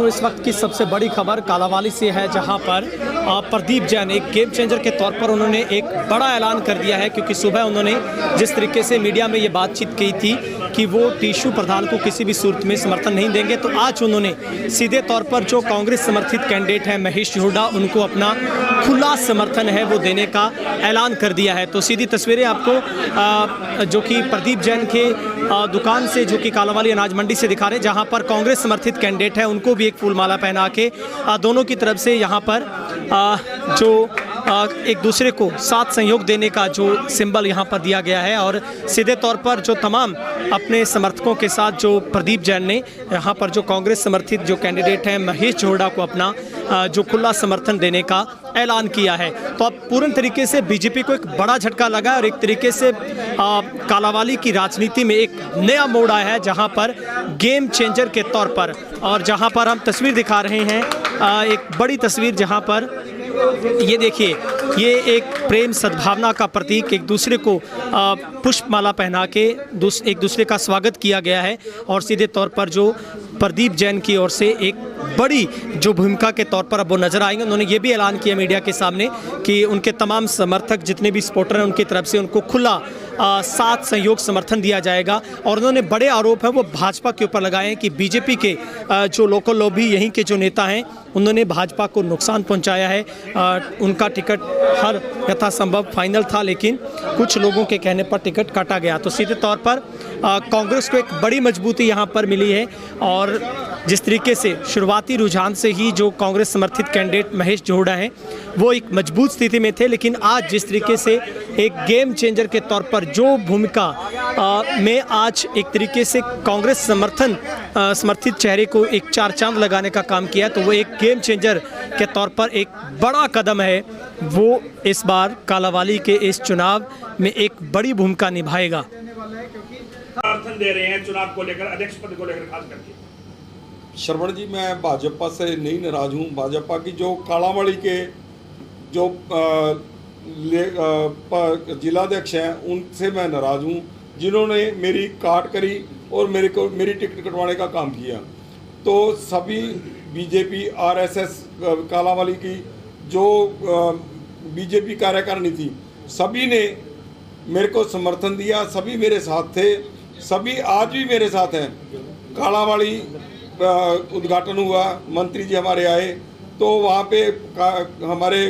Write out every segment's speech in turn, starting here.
इस वक्त की सबसे बड़ी खबर कालांवाली से है, जहां पर प्रदीप जैन एक गेम चेंजर के तौर पर उन्होंने एक बड़ा ऐलान कर दिया है। क्योंकि सुबह उन्होंने जिस तरीके से मीडिया में ये बातचीत की थी कि वो टीशू प्रधान को किसी भी सूरत में समर्थन नहीं देंगे, तो आज उन्होंने सीधे तौर पर जो कांग्रेस समर्थित कैंडिडेट है महेश हुड्डा, उनको अपना खुला समर्थन है वो देने का ऐलान कर दिया है। तो सीधी तस्वीरें आपको जो कि प्रदीप जैन के दुकान से, जो कि कालांवाली अनाज मंडी से दिखा रहे हैं, जहां पर कांग्रेस समर्थित कैंडिडेट है उनको भी एक फूलमाला पहना के दोनों की तरफ से यहाँ पर जो एक दूसरे को साथ सहयोग देने का जो सिंबल यहाँ पर दिया गया है। और सीधे तौर पर जो तमाम अपने समर्थकों के साथ जो प्रदीप जैन ने यहाँ पर जो कांग्रेस समर्थित जो कैंडिडेट हैं महेश हुड्डा को अपना जो खुला समर्थन देने का ऐलान किया है। तो अब पूर्ण तरीके से बीजेपी को एक बड़ा झटका लगा और एक तरीके से कालांवाली की राजनीति में एक नया मोड़ आया है, जहाँ पर गेम चेंजर के तौर पर, और जहाँ पर हम तस्वीर दिखा रहे हैं एक बड़ी तस्वीर, जहाँ पर ये देखिए, ये एक प्रेम सद्भावना का प्रतीक, एक दूसरे को पुष्पमाला पहना के एक दूसरे का स्वागत किया गया है। और सीधे तौर पर जो प्रदीप जैन की ओर से एक बड़ी जो भूमिका के तौर पर अब वो नजर आएंगे। उन्होंने ये भी ऐलान किया मीडिया के सामने कि उनके तमाम समर्थक जितने भी सपोर्टर हैं उनकी तरफ से उनको खुला साथ सहयोग समर्थन दिया जाएगा। और उन्होंने बड़े आरोप हैं वो भाजपा के ऊपर लगाए हैं कि बीजेपी के जो लोकल लॉबी यहीं के जो नेता हैं उन्होंने भाजपा को नुकसान पहुंचाया है। उनका टिकट हर यथासंभव फाइनल था, लेकिन कुछ लोगों के कहने पर टिकट काटा गया। तो सीधे तौर पर कांग्रेस को एक बड़ी मजबूती यहाँ पर मिली है। और जिस तरीके से शुरुआती रुझान से ही जो कांग्रेस समर्थित कैंडिडेट महेश हुड्डा हैं वो एक मजबूत स्थिति में थे, लेकिन आज जिस तरीके से एक गेम चेंजर के तौर पर जो भूमिका में आज एक तरीके से कांग्रेस समर्थित चेहरे को एक चार चांद लगाने का काम किया, तो वो एक गेम चेंजर के तौर पर एक बड़ा कदम है। वो इस बार कालांवाली के इस चुनाव में एक बड़ी भूमिका निभाएगा। समर्थन दे रहे हैं चुनाव को लेकर, अध्यक्ष पद को लेकर खास करके। श्रवण जी, मैं भाजपा से नहीं नाराज हूँ। भाजपा की जो कालांवाली के जो जिलाध्यक्ष हैं उनसे मैं नाराज हूँ, जिन्होंने मेरी काट करी और मेरी टिकट कटवाने का काम किया। तो सभी बीजेपी आरएसएस कालांवाली की जो बीजेपी कार्यकारिणी थी, सभी ने मेरे को समर्थन दिया, सभी मेरे साथ थे, सभी आज भी मेरे साथ हैं। कालांवाली उद्घाटन हुआ, मंत्री जी हमारे आए, तो वहाँ पे हमारे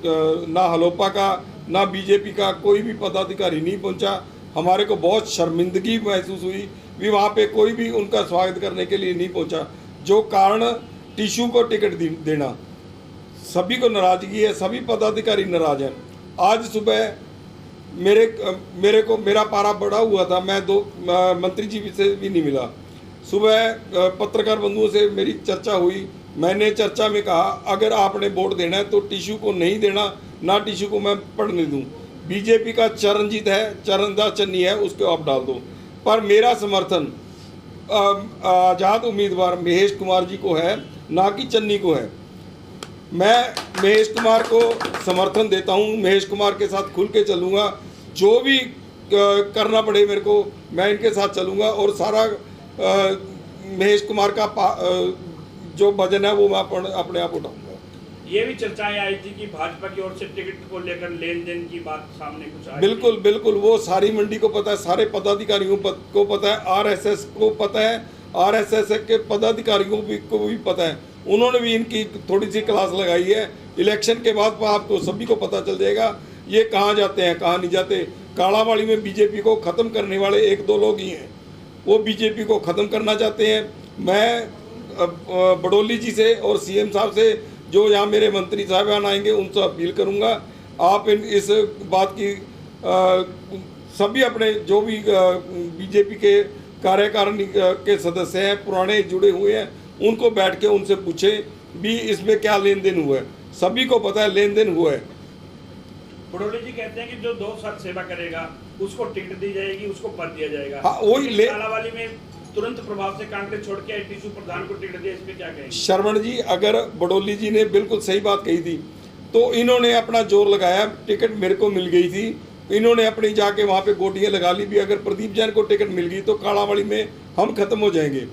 ना हलोपा का ना बीजेपी का कोई भी पदाधिकारी नहीं पहुँचा। हमारे को बहुत शर्मिंदगी महसूस हुई भी वहाँ पे कोई भी उनका स्वागत करने के लिए नहीं पहुँचा, जो कारण टीशू को टिकट देना। सभी को नाराज़गी है, सभी पदाधिकारी नाराज हैं। आज सुबह मेरा पारा बढ़ा हुआ था, मैं मंत्री जी से भी नहीं मिला। सुबह पत्रकार बंधुओं से मेरी चर्चा हुई, मैंने चर्चा में कहा अगर आपने वोट देना है तो टीशू को नहीं देना, ना टीशू को मैं पढ़ने दूं। बीजेपी का चरणजीत है, चरणदास चन्नी है, उसको आप डाल दो। पर मेरा समर्थन आज़ाद उम्मीदवार महेश कुमार जी को है, ना कि चन्नी को है। मैं महेश कुमार को समर्थन देता हूं, महेश कुमार के साथ खुल के चलूँगा, जो भी करना पड़े मेरे को मैं इनके साथ चलूँगा। और सारा महेश कुमार का जो वजन है वो मैं अपने आप उठाऊंगा। ये भी चर्चाएं आई थी कि भाजपा की ओर से टिकट को लेकर लेन देन की बात सामने कुछ आई। बिल्कुल बिल्कुल, वो सारी मंडी को पता है, सारे पदाधिकारियों को पता है, आरएसएस को पता है, आरएसएस के पदाधिकारियों को भी पता है। उन्होंने भी इनकी थोड़ी सी क्लास लगाई है। इलेक्शन के बाद आपको सभी को पता चल जाएगा ये कहाँ जाते हैं कहाँ नहीं जाते। कालांवाली में बीजेपी को ख़त्म करने वाले एक दो लोग ही हैं, वो बीजेपी को ख़त्म करना चाहते हैं। मैं बडोली जी से और सीएम साहब से, जो यहाँ मेरे मंत्री साहबान आएंगे, उनसे अपील करूँगा आप इस बात की सभी अपने जो भी बीजेपी के कार्यकारिणी के सदस्य हैं, पुराने जुड़े हुए हैं, उनको बैठ के उनसे पूछें भी इसमें क्या लेन देन हुआ है। सभी को पता है लेन देन हुआ है। बडोली जी कहते हैं कि जो 2 साल सेवा करेगा उसको टिकट दी जाएगी, उसको पद दिया जाएगा। हाँ, वही कालांवाली में तुरंत प्रभाव से कांग्रेस छोड़ के टीशू प्रधान को टिकट दिया, इस पे क्या कहेंगे? श्रवण जी, अगर बडोली जी ने बिल्कुल सही बात कही थी तो इन्होंने अपना जोर लगाया, टिकट मेरे को मिल गई थी, इन्होंने अपनी जाके वहाँ पे गोटियाँ लगा ली भी। अगर प्रदीप जैन को टिकट मिल गई तो कालांवाली में हम खत्म हो जाएंगे।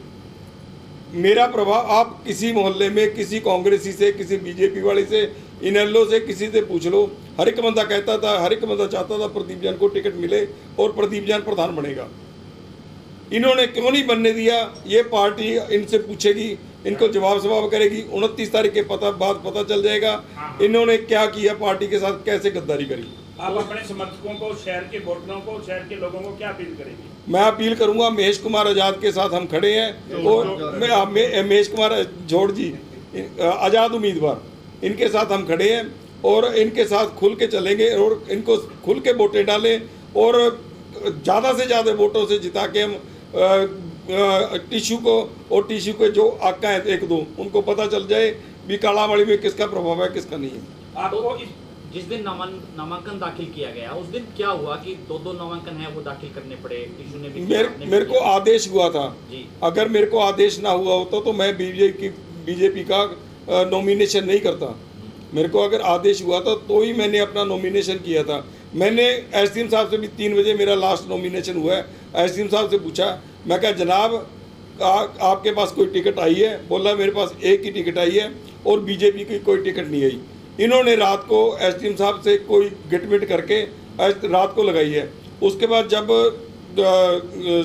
मेरा प्रभाव आप किसी मोहल्ले में किसी कांग्रेसी से, किसी बीजेपी वाले से, इनेलो से, किसी से पूछ लो, हर एक बंदा कहता था, हर एक बंदा चाहता था प्रदीप जैन को टिकट मिले और प्रदीप जैन प्रधान बनेगा। इन्होंने क्यों नहीं बनने दिया, ये पार्टी इनसे पूछेगी, इनको जवाब करेगी। 29 तारीख के बाद पता चल जाएगा इन्होंने क्या किया, पार्टी के साथ कैसे गद्दारी करी। आप अपने समर्थकों को, शहर के वोटरों को, शहर के लोगों को क्या अपील करेंगे? मैं अपील करूंगा, महेश कुमार आज़ाद के साथ हम खड़े हैं और मैं महेश कुमार झोड़ जी आज़ाद उम्मीदवार, इनके साथ हम खड़े हैं और इनके साथ खुल के चलेंगे और इनको खुल के वोटें डालें और ज़्यादा से ज़्यादा वोटों से जिता के हम टिश्यू को और टिश्यू के जो आका हैं एक दो, उनको पता चल जाए भी कालावाड़ी में किसका प्रभाव है, किसका नहीं है। आपको जिस दिन नामांकन दाखिल किया गया उस दिन क्या हुआ कि दो नामांकन है वो दाखिल करने पड़े? टिश्यू ने भी मेरे को आदेश हुआ था जी। अगर मेरे को आदेश ना हुआ होता तो मैं बीजेपी का नॉमिनेशन नहीं करता। मेरे को अगर आदेश हुआ था तो ही मैंने अपना नॉमिनेशन किया था। मैंने एसडीएम साहब से भी 3 बजे मेरा लास्ट नॉमिनेशन हुआ है। एसडीएम साहब से पूछा, मैं कहा जनाब आपके पास कोई टिकट आई है? बोला मेरे पास एक ही टिकट आई है और बीजेपी की कोई टिकट नहीं आई। इन्होंने रात को एसडीएम साहब से कोई गिटमिट करके रात को लगाई है। उसके बाद जब